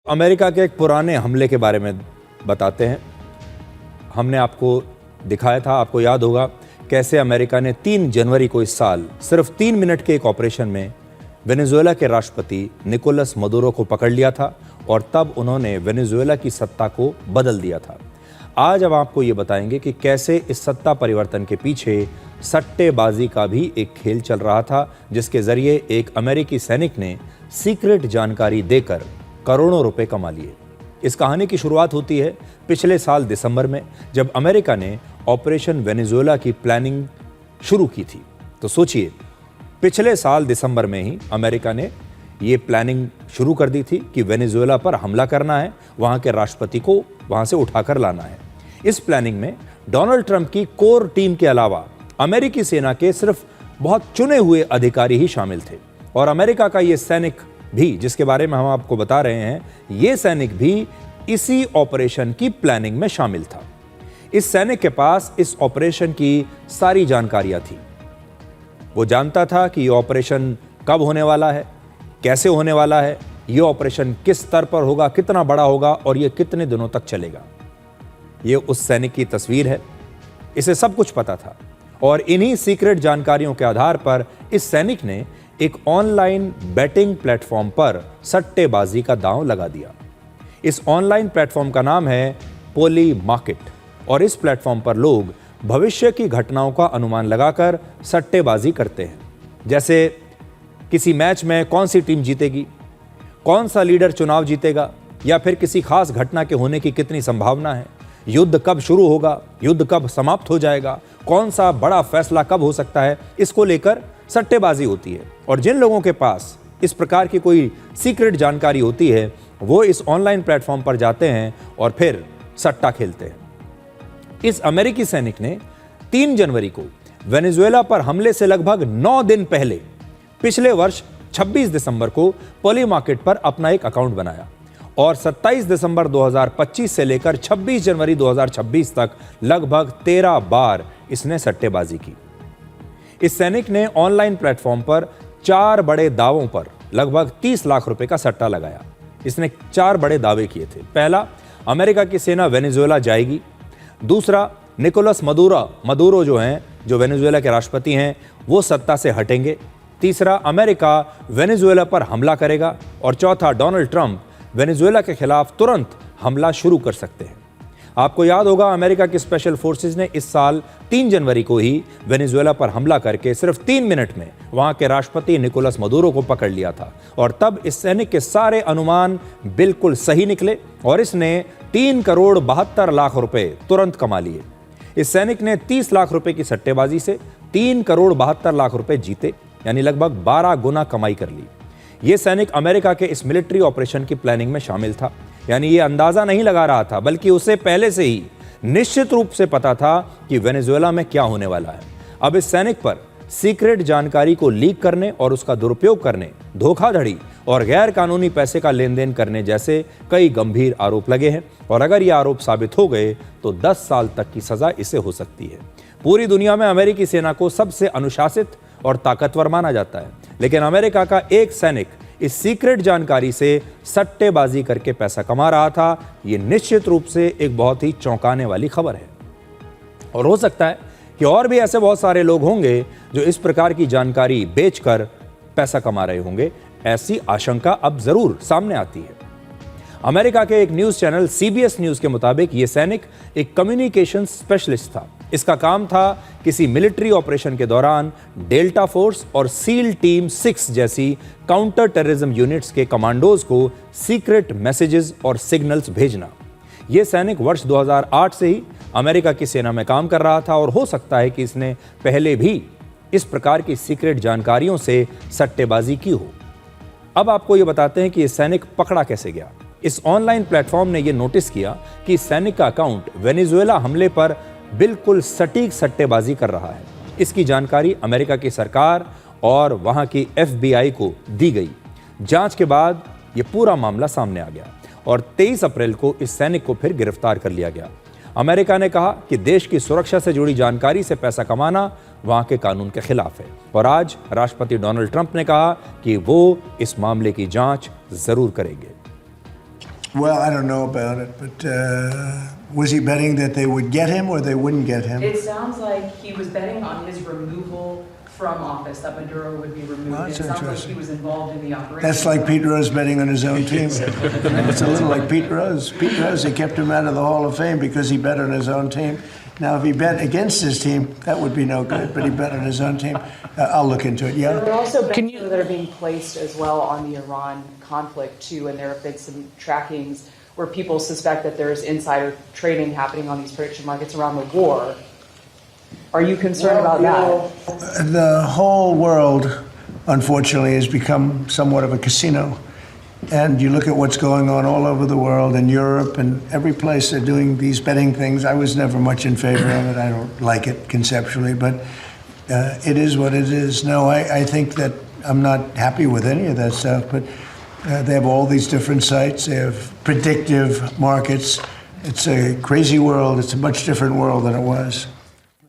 America के एक पुराने हमले के बारे में बताते हैं। हमने आपको दिखाया था, आपको याद होगा कैसे अमेरिका ने 3 जनवरी को इस साल सिर्फ 3 मिनट के एक ऑपरेशन में वेनेजुएला के राष्ट्रपति निकोलस मदुरो को पकड़ लिया था और तब उन्होंने वेनेजुएला की सत्ता को बदल दिया था। आज हम आपको ये बताएंगे कि कैसे इस सत्ता परिवर्तन के पीछे सट्टेबाजी का भी एक खेल चल रहा था, जिसके जरिए एक अमेरिकी सैनिक ने सीक्रेट जानकारी देकर करोड़ों रुपए कमा लिए। इस कहानी की शुरुआत होती है पिछले साल दिसंबर में, जब अमेरिका ने ऑपरेशन वेनेजुएला की प्लानिंग शुरू की थी। तो सोचिए, पिछले साल दिसंबर में ही अमेरिका ने ये प्लानिंग शुरू कर दी थी कि वेनेजुएला पर हमला करना है, वहां के राष्ट्रपति को वहां से उठाकर लाना है। इस प्लानिंग में डोनाल्ड ट्रंप की कोर टीम के अलावा अमेरिकी सेना के सिर्फ बहुत चुने हुए अधिकारी ही शामिल थे। और अमेरिका का ये सैनिक भी, जिसके बारे में हम आपको बता रहे हैं, ये सैनिक भी इसी ऑपरेशन की प्लानिंग में शामिल था। इस सैनिक के पास इस ऑपरेशन की सारी जानकारियां थी। वो जानता था कि ये ऑपरेशन कब होने वाला है, कैसे होने वाला है, ये ऑपरेशन किस स्तर पर होगा, कितना बड़ा होगा और ये कितने दिनों तक चलेगा। ये उस सैनिक की तस्वीर है। इसे सब कुछ पता था और इन्हीं सीक्रेट जानकारियों के आधार पर इस सैनिक ने एक ऑनलाइन बैटिंग प्लेटफॉर्म पर सट्टेबाजी का दांव लगा दिया। इस ऑनलाइन प्लेटफॉर्म का नाम है पोलीमार्केट और इस प्लेटफॉर्म पर लोग भविष्य की घटनाओं का अनुमान लगाकर सट्टेबाजी करते हैं। जैसे किसी मैच में कौन सी टीम जीतेगी, कौन सा लीडर चुनाव जीतेगा, या फिर किसी खास घटना के होने की कितनी संभावना है, युद्ध कब शुरू होगा, युद्ध कब समाप्त हो जाएगा, कौन सा बड़ा फैसला कब हो सकता है। इसको लेकर सट्टेबाजी होती है। और जिन लोगों के पास इस प्रकार की कोई सीक्रेट जानकारी होती है, वो इस ऑनलाइन प्लेटफॉर्म पर जाते हैं और फिर सट्टा खेलते हैं। इस अमेरिकी सैनिक ने 3 जनवरी को वेनेजुएला पर हमले से लगभग 9 दिन पहले पिछले वर्ष 26 दिसंबर को पोलीमार्केट पर अपना एक अकाउंट बनाया और 27 दिसंबर 2025 से लेकर 26 जनवरी 2026 तक लगभग 13 बार इसने सट्टेबाजी की। इस सैनिक ने ऑनलाइन प्लेटफॉर्म पर 4 बड़े दावों पर लगभग 30 लाख रुपए का सट्टा लगाया। इसने 4 बड़े दावे किए थे। पहला, अमेरिका की सेना वेनेजुएला जाएगी। दूसरा, निकोलस मदुरो जो वेनेजुएला के राष्ट्रपति हैं, वो सत्ता से हटेंगे। तीसरा, अमेरिका वेनेजुएला पर हमला करेगा। और चौथा, डोनाल्ड ट्रंप वेनेजुएला के खिलाफ तुरंत हमला शुरू कर सकते हैं। आपको याद होगा, अमेरिका की स्पेशल फोर्सेस ने इस साल 3 जनवरी को ही वेनेजुएला पर हमला करके सिर्फ 3 मिनट में वहां के राष्ट्रपति निकोलस मदुरो को पकड़ लिया था। और तब इस सैनिक के सारे अनुमान बिल्कुल सही निकले और इसने 3 करोड़ 72 लाख रुपए तुरंत कमा लिए। इस सैनिक ने 30 लाख रुपए की सट्टेबाजी से 3 करोड़ 72 लाख रुपए जीते, यानी लगभग 12 गुना कमाई कर ली। यह सैनिक अमेरिका के इस मिलिट्री ऑपरेशन की प्लानिंग में शामिल था, यानी ये अंदाजा नहीं लगा रहा था, बल्कि उसे पहले से ही निश्चित रूप से पता था कि वेनेजुएला में क्या होने वाला है। अब इस सैनिक पर सीक्रेट जानकारी को लीक करने और उसका दुरुपयोग करने, धोखाधड़ी और गैर कानूनी पैसे का लेन देन करने जैसे कई गंभीर आरोप लगे हैं। और अगर ये आरोप साबित हो गए तो 10 साल तक की सजा इसे हो सकती है। पूरी दुनिया में अमेरिकी सेना को सबसे अनुशासित और ताकतवर माना जाता है, लेकिन अमेरिका का एक सैनिक इस सीक्रेट जानकारी से सट्टेबाजी करके पैसा कमा रहा था। यह निश्चित रूप से एक बहुत ही चौंकाने वाली खबर है। और हो सकता है कि और भी ऐसे बहुत सारे लोग होंगे जो इस प्रकार की जानकारी बेचकर पैसा कमा रहे होंगे। ऐसी आशंका अब जरूर सामने आती है। अमेरिका के एक न्यूज चैनल CBS न्यूज के मुताबिक यह सैनिक एक कम्युनिकेशन स्पेशलिस्ट था। इसका काम था किसी मिलिट्री ऑपरेशन के दौरान डेल्टा फोर्स और सील टीम 6 जैसी काउंटर टेररिज्म यूनिट्स के कमांडोज को सीक्रेट मैसेजेस और सिग्नल्स भेजना। यह सैनिक वर्ष 2008 से ही अमेरिका की सेना में काम कर रहा था और हो सकता है कि इसने पहले भी इस प्रकार की सीक्रेट जानकारियों से सट्टेबाजी की हो। अब आपको यह बताते हैं कि यह सैनिक पकड़ा कैसे गया। इस ऑनलाइन प्लेटफॉर्म ने यह नोटिस किया कि इस सैनिक का अकाउंट वेनेजुएला हमले पर बिल्कुल सटीक सट्टेबाजी कर रहा है। इसकी जानकारी अमेरिका की सरकार और वहां की FBI को दी गई। जांच के बाद यह पूरा मामला सामने आ गया और 23 अप्रैल को इस सैनिक को फिर गिरफ्तार कर लिया गया। अमेरिका ने कहा कि देश की सुरक्षा से जुड़ी जानकारी से पैसा कमाना वहां के कानून के खिलाफ है। और आज राष्ट्रपति डोनाल्ड ट्रंप ने कहा कि वो इस मामले की जांच जरूर करेंगे। Well, I don't know about it, but was he betting that they would get him or they wouldn't get him? It sounds like he was betting on his removal from office, that Maduro would be removed. Well, that's It sounds like interesting. he was involved in the operation. That's like Pete Rose betting on his own team. It's a little like Pete Rose. Pete Rose, they kept him out of the Hall of Fame because he bet on his own team. Now, if he bet against his team, that would be no good, but he bet on his own team. I'll look into it, There yeah. are also bets that are being placed as well on the Iran conflict, too, and there have been some trackings where people suspect that there is insider trading happening on these prediction markets around the war. Are you concerned about that? The whole world, unfortunately, has become somewhat of a casino. And you look at what's going on all over the world, in Europe and every place they're doing these betting things. I was never much in favor of it. I don't like it conceptually, but it is what it is. No, I think that I'm not happy with any of that stuff, but they have all these different sites. They have predictive markets. It's a crazy world. It's a much different world than it was.